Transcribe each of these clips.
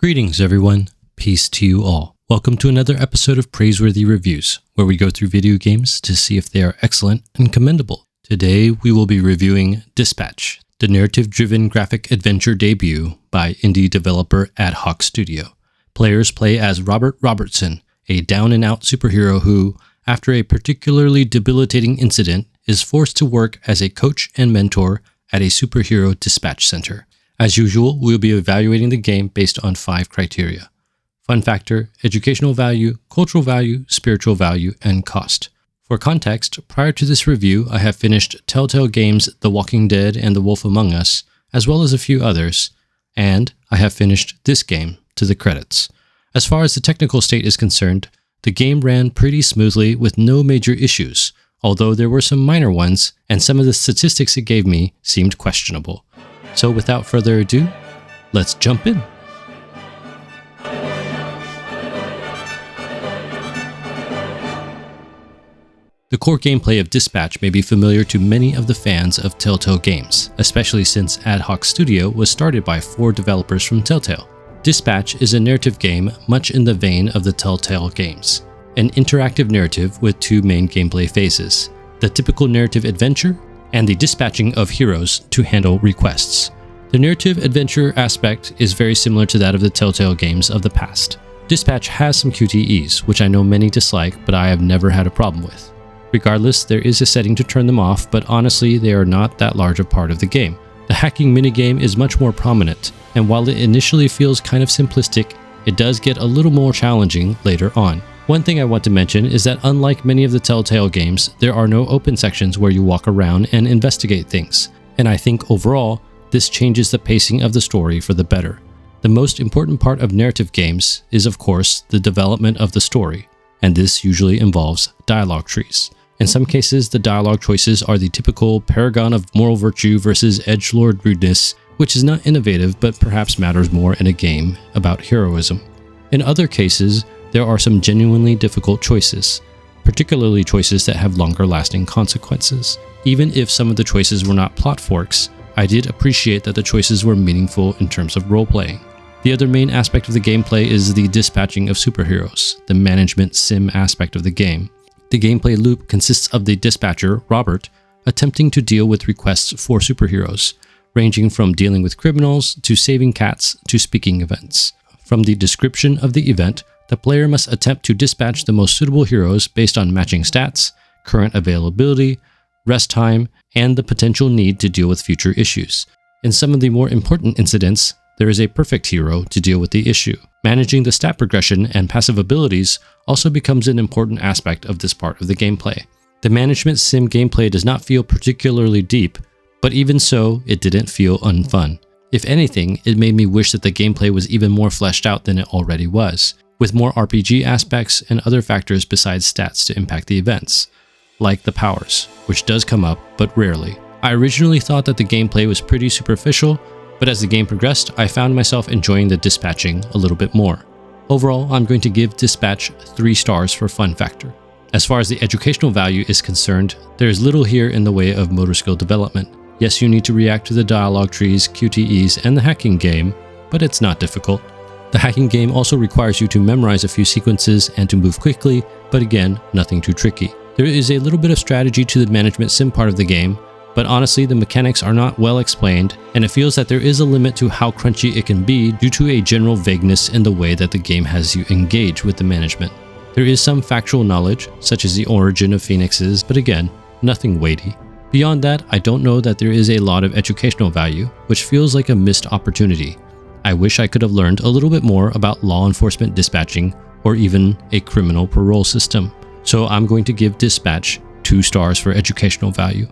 Greetings everyone, peace to you all. Welcome to another episode of Praiseworthy Reviews, where we go through video games to see if they are excellent and commendable. Today we will be reviewing Dispatch, the narrative-driven graphic adventure debut by indie developer Adhoc Studio. Players play as Robert Robertson, a down-and-out superhero who, after a particularly debilitating incident, is forced to work as a coach and mentor at a superhero dispatch center. As usual, we will be evaluating the game based on 5 criteria: fun factor, educational value, cultural value, spiritual value, and cost. For context, prior to this review, I have finished Telltale Games' The Walking Dead and The Wolf Among Us, as well as a few others, and I have finished this game to the credits. As far as the technical state is concerned, the game ran pretty smoothly with no major issues, although there were some minor ones, and some of the statistics it gave me seemed questionable. So without further ado, let's jump in. The core gameplay of Dispatch may be familiar to many of the fans of Telltale Games, especially since Adhoc Studio was started by 4 developers from Telltale. Dispatch is a narrative game much in the vein of the Telltale Games, an interactive narrative with 2 main gameplay phases: the typical narrative adventure and the dispatching of heroes to handle requests. The narrative adventure aspect is very similar to that of the Telltale Games of the past. Dispatch has some QTEs, which I know many dislike, but I have never had a problem with. Regardless, there is a setting to turn them off, but honestly, they are not that large a part of the game. The hacking minigame is much more prominent, and while it initially feels kind of simplistic, it does get a little more challenging later on. One thing I want to mention is that unlike many of the Telltale games, there are no open sections where you walk around and investigate things, and I think overall, this changes the pacing of the story for the better. The most important part of narrative games is, of course, the development of the story, and this usually involves dialogue trees. In some cases, the dialogue choices are the typical paragon of moral virtue versus edgelord rudeness, which is not innovative but perhaps matters more in a game about heroism. In other cases, there are some genuinely difficult choices, particularly choices that have longer-lasting consequences. Even if some of the choices were not plot forks, I did appreciate that the choices were meaningful in terms of role-playing. The other main aspect of the gameplay is the dispatching of superheroes, the management sim aspect of the game. The gameplay loop consists of the dispatcher, Robert, attempting to deal with requests for superheroes, ranging from dealing with criminals to saving cats to speaking events. From the description of the event, the player must attempt to dispatch the most suitable heroes based on matching stats, current availability, rest time, and the potential need to deal with future issues. In some of the more important incidents, there is a perfect hero to deal with the issue. Managing the stat progression and passive abilities also becomes an important aspect of this part of the gameplay. The management sim gameplay does not feel particularly deep, but even so, it didn't feel unfun. If anything, it made me wish that the gameplay was even more fleshed out than it already was, with more RPG aspects and other factors besides stats to impact the events, like the powers, which does come up, but rarely. I originally thought that the gameplay was pretty superficial, but as the game progressed, I found myself enjoying the dispatching a little bit more. Overall, I'm going to give Dispatch 3 stars for fun factor. As far as the educational value is concerned, there is little here in the way of motor skill development. Yes, you need to react to the dialogue trees, QTEs, and the hacking game, but it's not difficult. The hacking game also requires you to memorize a few sequences and to move quickly, but again, nothing too tricky. There is a little bit of strategy to the management sim part of the game, but honestly the mechanics are not well explained, and it feels that there is a limit to how crunchy it can be due to a general vagueness in the way that the game has you engage with the management. There is some factual knowledge, such as the origin of phoenixes, but again, nothing weighty. Beyond that, I don't know that there is a lot of educational value, which feels like a missed opportunity. I wish I could have learned a little bit more about law enforcement dispatching or even a criminal parole system. So I'm going to give Dispatch 2 stars for educational value.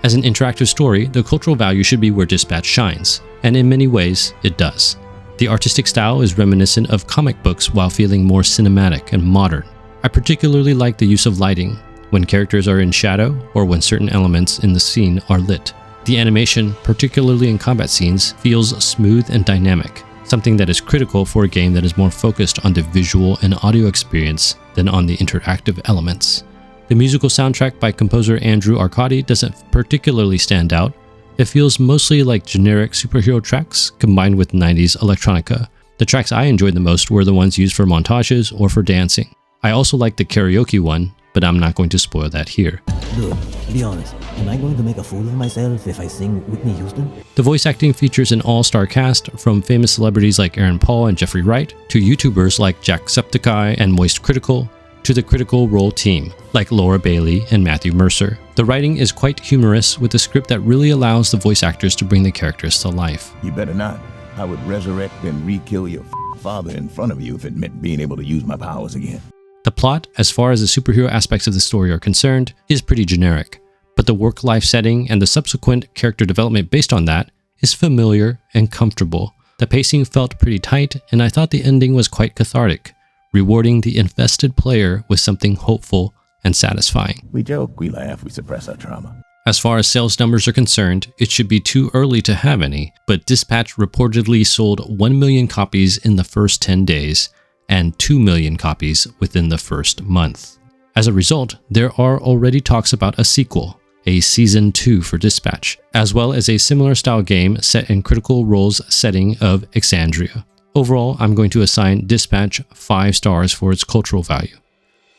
As an interactive story, the cultural value should be where Dispatch shines, and in many ways, it does. The artistic style is reminiscent of comic books while feeling more cinematic and modern. I particularly like the use of lighting, when characters are in shadow or when certain elements in the scene are lit. The animation, particularly in combat scenes, feels smooth and dynamic, something that is critical for a game that is more focused on the visual and audio experience than on the interactive elements. The musical soundtrack by composer Andrew Arcadi doesn't particularly stand out. It feels mostly like generic superhero tracks combined with 90s electronica. The tracks I enjoyed the most were the ones used for montages or for dancing. I also liked the karaoke one, but I'm not going to spoil that here. Dude, be honest, am I going to make a fool of myself if I sing Whitney Houston? The voice acting features an all-star cast from famous celebrities like Aaron Paul and Jeffrey Wright, to YouTubers like Jacksepticeye and Moist Critical, to the Critical Role team like Laura Bailey and Matthew Mercer. The writing is quite humorous with a script that really allows the voice actors to bring the characters to life. You better not. I would resurrect and re-kill your father in front of you if it meant being able to use my powers again. The plot, as far as the superhero aspects of the story are concerned, is pretty generic, but the work-life setting and the subsequent character development based on that is familiar and comfortable. The pacing felt pretty tight, and I thought the ending was quite cathartic, rewarding the invested player with something hopeful and satisfying. We joke, we laugh, we suppress our trauma. As far as sales numbers are concerned, it should be too early to have any, but Dispatch reportedly sold 1 million copies in the first 10 days, and 2 million copies within the first month. As a result, there are already talks about a sequel, a Season 2 for Dispatch, as well as a similar style game set in Critical Role's setting of Exandria. Overall, I'm going to assign Dispatch 5 stars for its cultural value.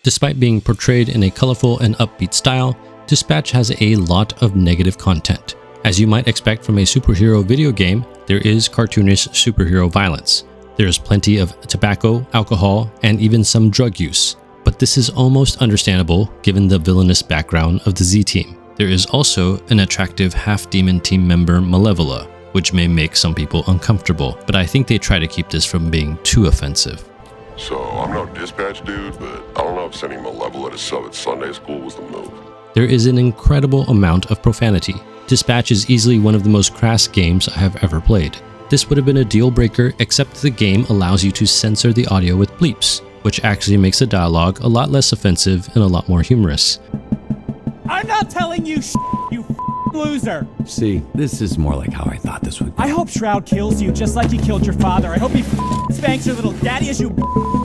Despite being portrayed in a colorful and upbeat style, Dispatch has a lot of negative content. As you might expect from a superhero video game, there is cartoonish superhero violence. There's plenty of tobacco, alcohol, and even some drug use. But this is almost understandable given the villainous background of the Z-Team. There is also an attractive half-demon team member, Malevola, which may make some people uncomfortable, but I think they try to keep this from being too offensive. So, I'm no Dispatch dude, but I don't know if sending Malevola to sub at Sunday school was the move. There is an incredible amount of profanity. Dispatch is easily one of the most crass games I have ever played. This would have been a deal breaker, except the game allows you to censor the audio with bleeps, which actually makes the dialogue a lot less offensive and a lot more humorous. I'm not telling you you loser! See, this is more like how I thought this would be. I hope Shroud kills you just like he killed your father. I hope he spanks your little daddy as you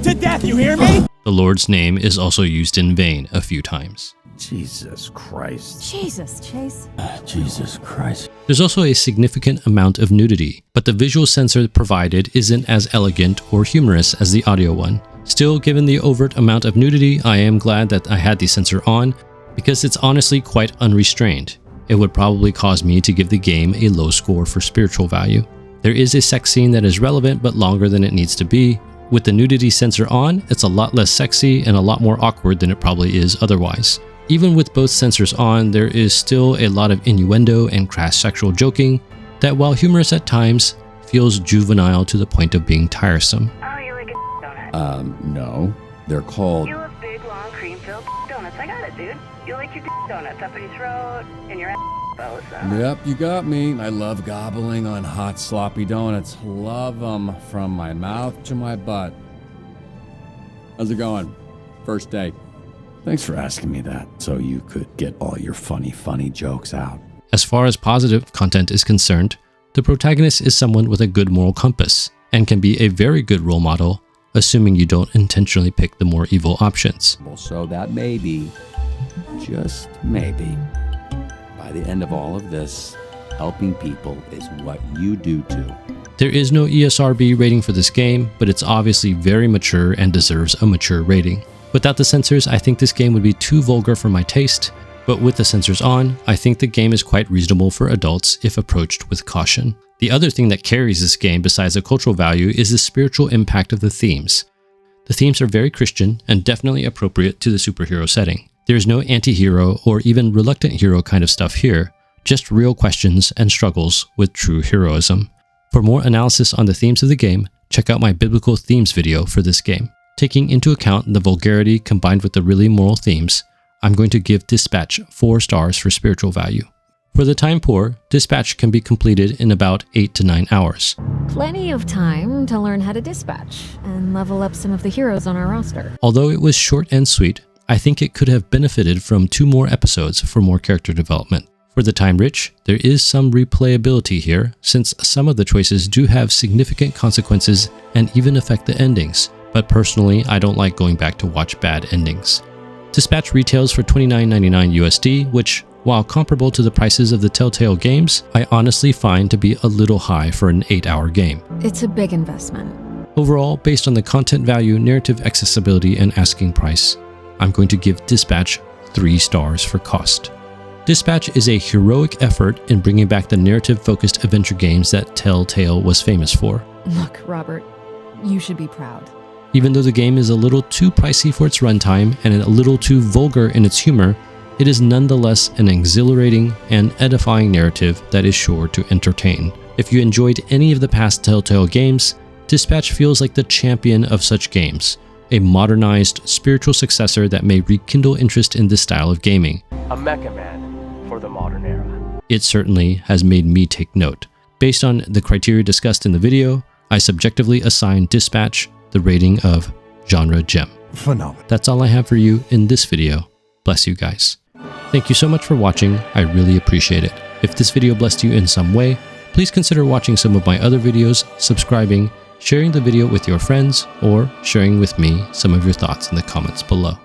to death, you hear me? The Lord's name is also used in vain a few times. Jesus Christ. Jesus, Chase. Jesus Christ. There's also a significant amount of nudity, but the visual censor provided isn't as elegant or humorous as the audio one. Still, given the overt amount of nudity, I am glad that I had the censor on, because it's honestly quite unrestrained. It would probably cause me to give the game a low score for spiritual value. There is a sex scene that is relevant but longer than it needs to be. With the nudity censor on, it's a lot less sexy and a lot more awkward than it probably is otherwise. Even with both censors on, there is still a lot of innuendo and crass sexual joking that, while humorous at times, feels juvenile to the point of being tiresome. Oh, you like a donut? No. They're called... You love big, long, cream-filled donuts. I got it, dude. You like your donuts up in your throat and your ass, so. Yep, you got me. I love gobbling on hot, sloppy donuts. Love them from my mouth to my butt. How's it going? First date. Thanks for asking me that, so you could get all your funny jokes out. As far as positive content is concerned, the protagonist is someone with a good moral compass and can be a very good role model, assuming you don't intentionally pick the more evil options. So that maybe, just maybe, by the end of all of this, helping people is what you do too. There is no ESRB rating for this game, but it's obviously very mature and deserves a mature rating. Without the censors, I think this game would be too vulgar for my taste, but with the censors on, I think the game is quite reasonable for adults if approached with caution. The other thing that carries this game besides the cultural value is the spiritual impact of the themes. The themes are very Christian and definitely appropriate to the superhero setting. There is no anti-hero or even reluctant hero kind of stuff here, just real questions and struggles with true heroism. For more analysis on the themes of the game, check out my biblical themes video for this game. Taking into account the vulgarity combined with the really moral themes, I'm going to give Dispatch 4 stars for spiritual value. For the time poor, Dispatch can be completed in about 8 to 9 hours. Plenty of time to learn how to dispatch and level up some of the heroes on our roster. Although it was short and sweet, I think it could have benefited from 2 more episodes for more character development. For the time rich, there is some replayability here, since some of the choices do have significant consequences and even affect the endings. But personally, I don't like going back to watch bad endings. Dispatch retails for $29.99 USD, which, while comparable to the prices of the Telltale games, I honestly find to be a little high for an 8-hour game. It's a big investment. Overall, based on the content value, narrative accessibility, and asking price, I'm going to give Dispatch 3 stars for cost. Dispatch is a heroic effort in bringing back the narrative-focused adventure games that Telltale was famous for. Look, Robert, you should be proud. Even though the game is a little too pricey for its runtime and a little too vulgar in its humor, it is nonetheless an exhilarating and edifying narrative that is sure to entertain. If you enjoyed any of the past Telltale games, Dispatch feels like the champion of such games, a modernized, spiritual successor that may rekindle interest in this style of gaming. A mecha man for the modern era. It certainly has made me take note. Based on the criteria discussed in the video, I subjectively assign Dispatch the rating of Genre Gem. Phenomenal. That's all I have for you in this video. Bless you guys. Thank you so much for watching. I really appreciate it. If this video blessed you in some way, please consider watching some of my other videos, subscribing, sharing the video with your friends, or sharing with me some of your thoughts in the comments below.